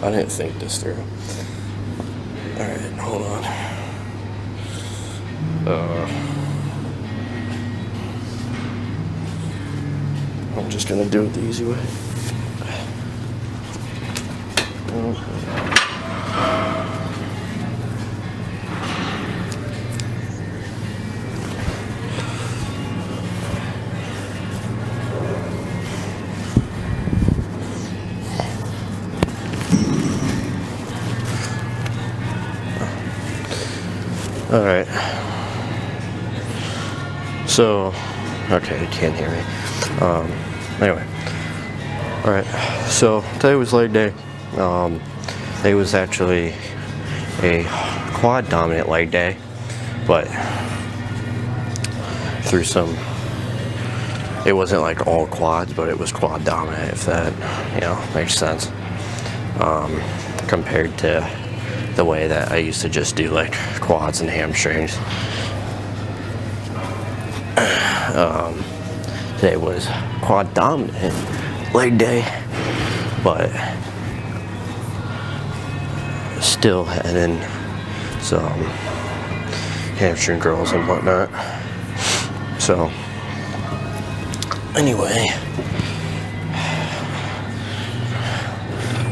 I didn't think this through. Alright, hold on. I'm just gonna do it the easy way. Alright. So, okay, you can't hear me. Anyway. Alright, so today was leg day. It was actually a quad dominant leg day, but through some, it wasn't like all quads, but it was quad dominant, if that, makes sense. Compared to the way that I used to just do like quads and hamstrings. Today was quad dominant leg day, but still had in some hamstring curls and whatnot. So anyway,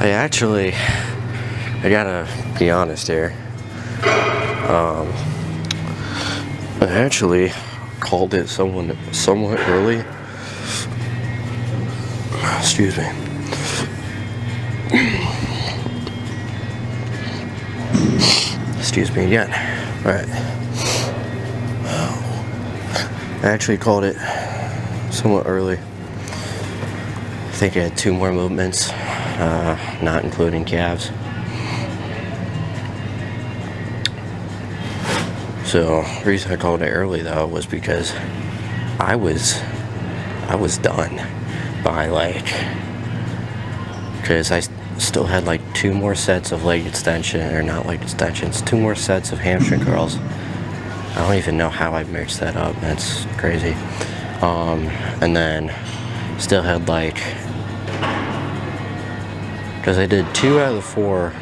I gotta be honest here. I actually called it somewhat early. Excuse me. Excuse me again. Alright. I actually called it somewhat early. I think I had 2 more movements, not including calves. So the reason I called it early though was because I was done by like, because I still had like 2 more sets of leg extension, or not leg extensions, 2 more sets of hamstring curls. I don't even know how I mixed that up. That's crazy. And then still had like, because I did 2 out of the 4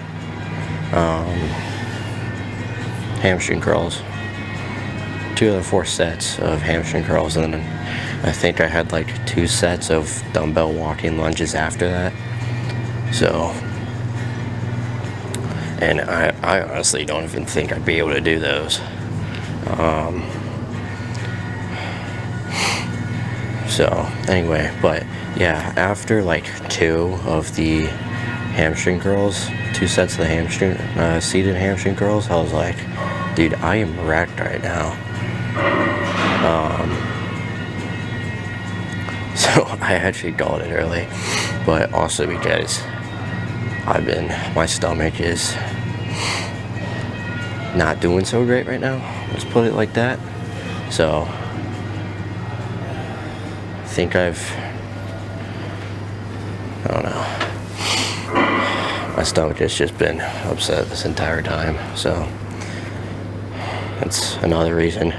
hamstring curls, 2 out of the 4 sets of hamstring curls, and then I think I had like 2 sets of dumbbell walking lunges after that. So, and I honestly don't even think I'd be able to do those. So anyway, but yeah, after like 2 of the hamstring curls, 2 sets of the hamstring seated hamstring curls, I was like, dude, I am wrecked right now. So I actually called it early, but also because my stomach is not doing so great right now, let's put it like that. So I think I don't know, my stomach has just been upset this entire time, so that's another reason.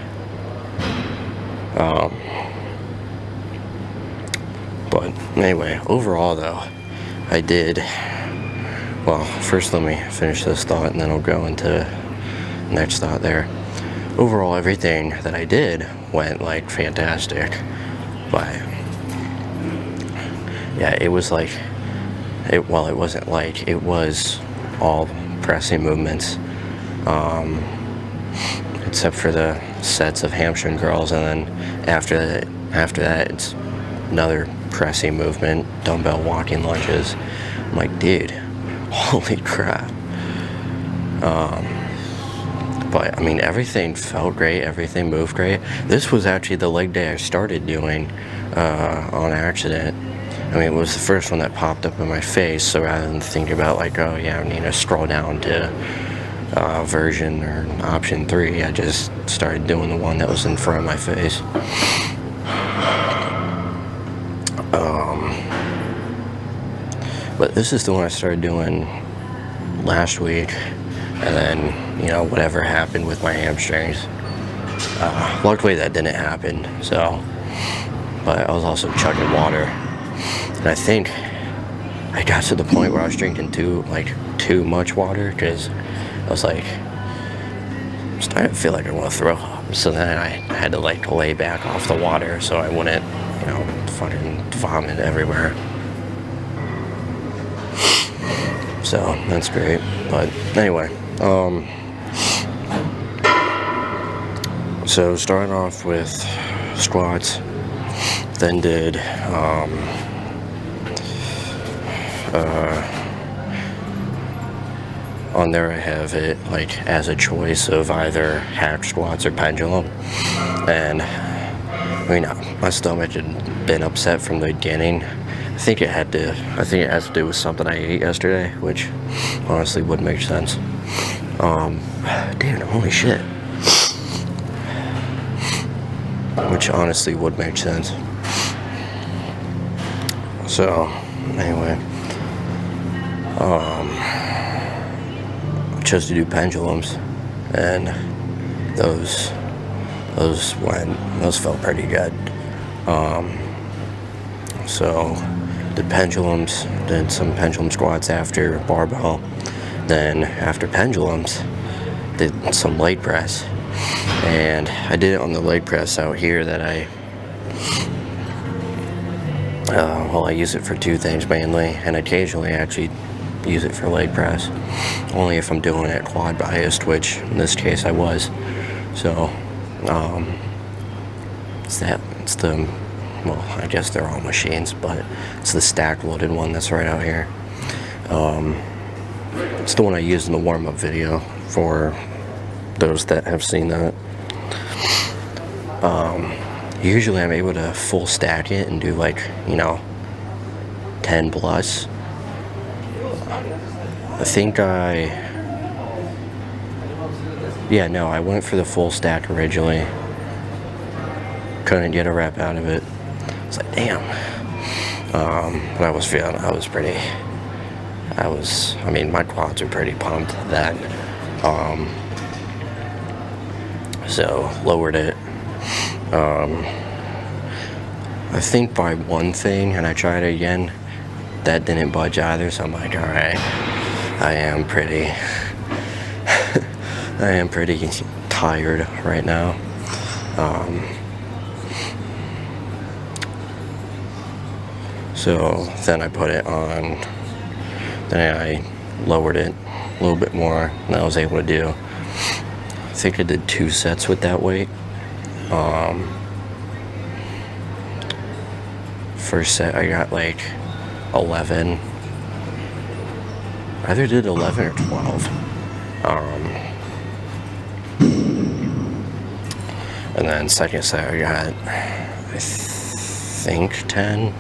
But anyway, overall though, I did, well, first let me finish this thought and then I'll go into the next thought there. Overall, everything that I did went like fantastic, but yeah, it was like, it wasn't like, it was all pressing movements, except for the sets of hamstring curls, and then after that it's another pressing movement, dumbbell walking lunges. I'm like, dude, holy crap. But I mean, everything felt great, everything moved great. This was actually the leg day I started doing on accident. I mean, it was the first one that popped up in my face, so rather than thinking about like, oh yeah, I need to scroll down to version or option 3, I just started doing the one that was in front of my face. But this is the one I started doing last week, and then, you know, whatever happened with my hamstrings. Luckily that didn't happen, so, but I was also chugging water, and I think I got to the point where I was drinking too much water, because I was like, I'm starting to feel like I want to throw up. So then I had to like lay back off the water so I wouldn't, you know, fucking vomit everywhere. So that's great. But anyway, so starting off with squats, then did on there I have it like as a choice of either hack squats or pendulum, and I mean, my stomach had been upset from the beginning. I think it has to do with something I ate yesterday, which honestly would make sense. Damn, holy shit. Which honestly would make sense. So, anyway, I chose to do pendulums, and those felt pretty good. So did pendulums, did some pendulum squats after barbell, then after pendulums did some leg press, and I did it on the leg press out here that I use it for 2 things mainly, and occasionally I actually use it for leg press, only if I'm doing it quad biased, which in this case I was. So well, I guess they're all machines, but it's the stack loaded one that's right out here. It's the one I used in the warm-up video for those that have seen that. Usually I'm able to full stack it and do like, 10 plus. I think I went for the full stack originally. Couldn't get a rep out of it. It's like, damn. But I mean, my quads are pretty pumped then. So lowered it. I think by one thing, and I tried it again, that didn't budge either, so I'm like, alright, I am pretty tired right now. So then I put it on, then I lowered it a little bit more, and I was able to do, I think I did 2 sets with that weight. First set I got like 11. I either did 11 or 12. And then second set I got, I think 10.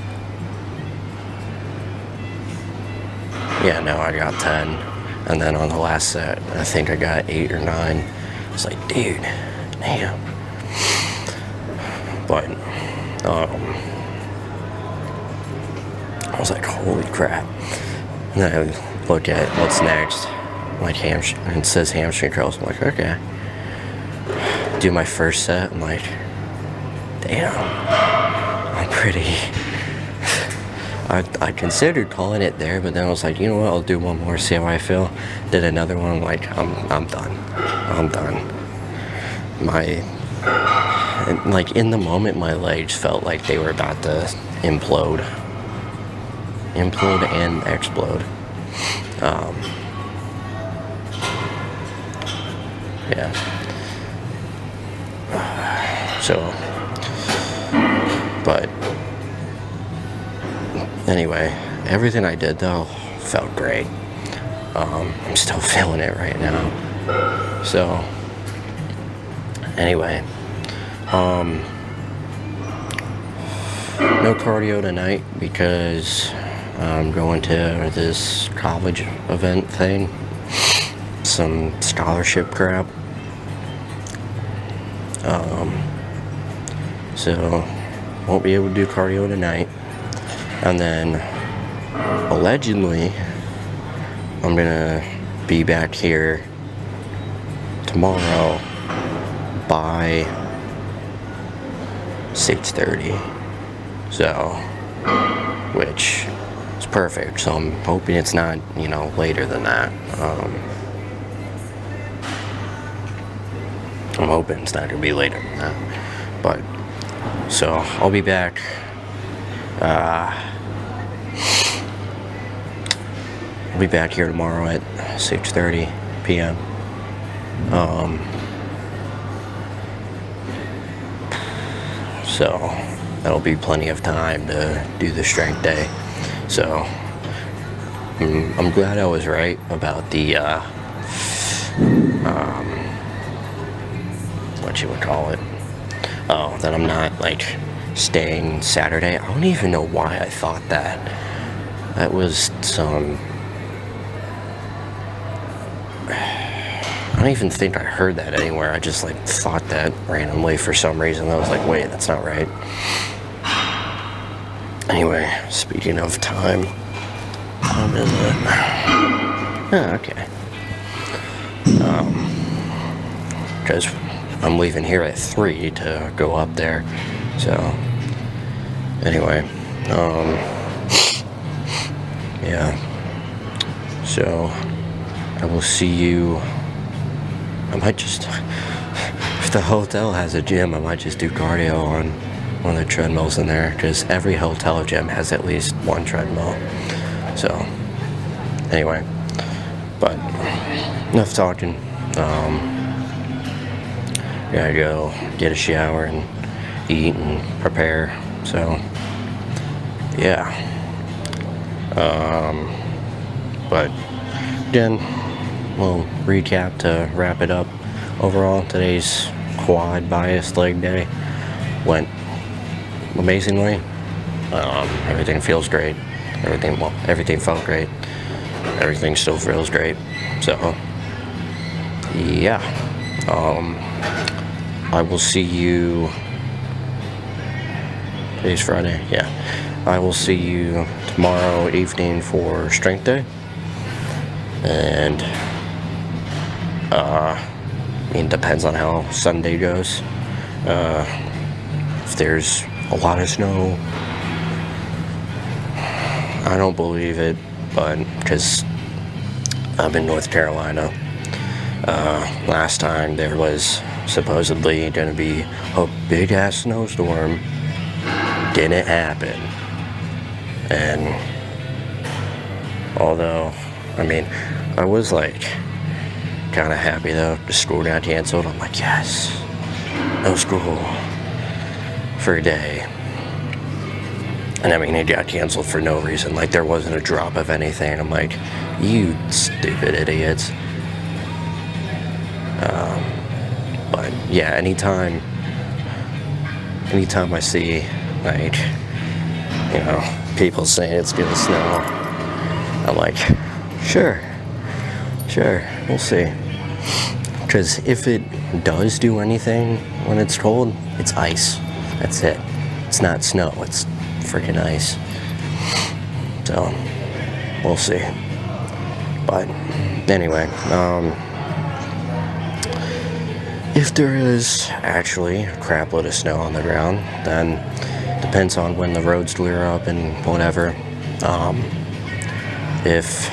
Yeah, no, I got 10. And then on the last set, I think I got 8 or 9. It's like, dude, damn. But, I was like, holy crap. And then I look at what's next, like hamstring, and it says hamstring curls. I'm like, okay. Do my first set, I'm like, damn, I'm pretty, I considered calling it there, but then I was like, you know what, I'll do one more, see how I feel. Did another one, I'm like, I'm done. Like in the moment, my legs felt like they were about to implode and explode. Yeah. So, but anyway, everything I did though felt great. I'm still feeling it right now. So, anyway, no cardio tonight because I'm going to this college event thing, some scholarship crap. So won't be able to do cardio tonight. And then allegedly I'm gonna be back here tomorrow by 6:30. So, which is perfect. So I'm hoping it's not, later than that. I'm hoping it's not gonna be later than that. But, so I'll be back, I'll be back here tomorrow at 6:30 p.m. So that'll be plenty of time to do the strength day. So I'm glad I was right about the what you would call it. Oh, that I'm not like staying Saturday. I don't even know why I thought that. That was some, I don't even think I heard that anywhere. I just thought that randomly for some reason. I was like, wait, that's not right. Anyway, speaking of time, what is it? Oh, okay. Because I'm leaving here at 3 to go up there. So, anyway, yeah. So, I will see you. I might just, if the hotel has a gym, I might just do cardio on one of the treadmills in there, because every hotel gym has at least one treadmill. So, anyway, but enough talking. Gotta go get a shower and eat and prepare. So, yeah. But again, we'll recap to wrap it up. Overall, today's quad bias leg day went amazingly. Everything feels great. Everything felt great. Everything still feels great. So, yeah. I will see you. Today's Friday. Yeah. I will see you tomorrow evening for Strength Day. And, it depends on how Sunday goes. If there's a lot of snow, I don't believe it, but because I'm in North Carolina. Last time there was supposedly going to be a big ass snowstorm. Didn't happen. And although, I was like kind of happy though, the school got canceled. I'm like, yes, no school for a day. And it got canceled for no reason. Like, there wasn't a drop of anything. I'm like, you stupid idiots. But yeah, anytime I see, like, people saying it's gonna snow, I'm like, sure, we'll see. Because if it does do anything when it's cold, it's ice. That's it. It's not snow, it's freaking ice. So, we'll see. But, anyway, if there is actually a crap load of snow on the ground, then depends on when the roads clear up and whatever. If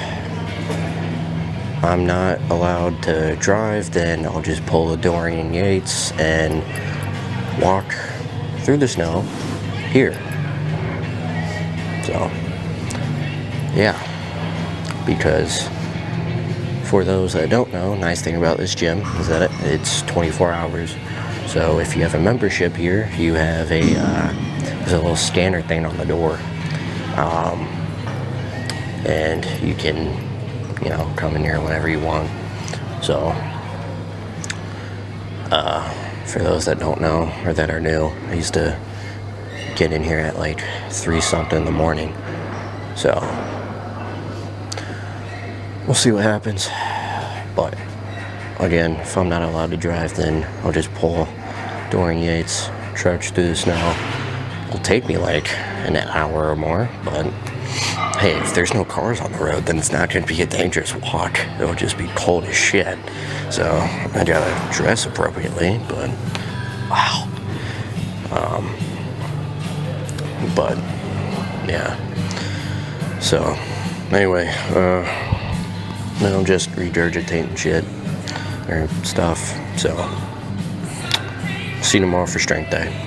I'm not allowed to drive, then I'll just pull the Dorian Yates and walk through the snow here. So, yeah, because for those that don't know, nice thing about this gym is that it's 24 hours. So if you have a membership here, you have there's a little scanner thing on the door, and you can, come in here whenever you want. So, for those that don't know or that are new, I used to get in here at like 3 something in the morning. So, we'll see what happens. But again, if I'm not allowed to drive, then I'll just pull Dorian Yates, trudge through the snow. It'll take me like an hour or more, but hey, if there's no cars on the road, then it's not going to be a dangerous walk. It'll just be cold as shit. So I gotta dress appropriately, but wow. But yeah. So anyway, now I'm just regurgitating shit or stuff. So see you tomorrow for Strength Day.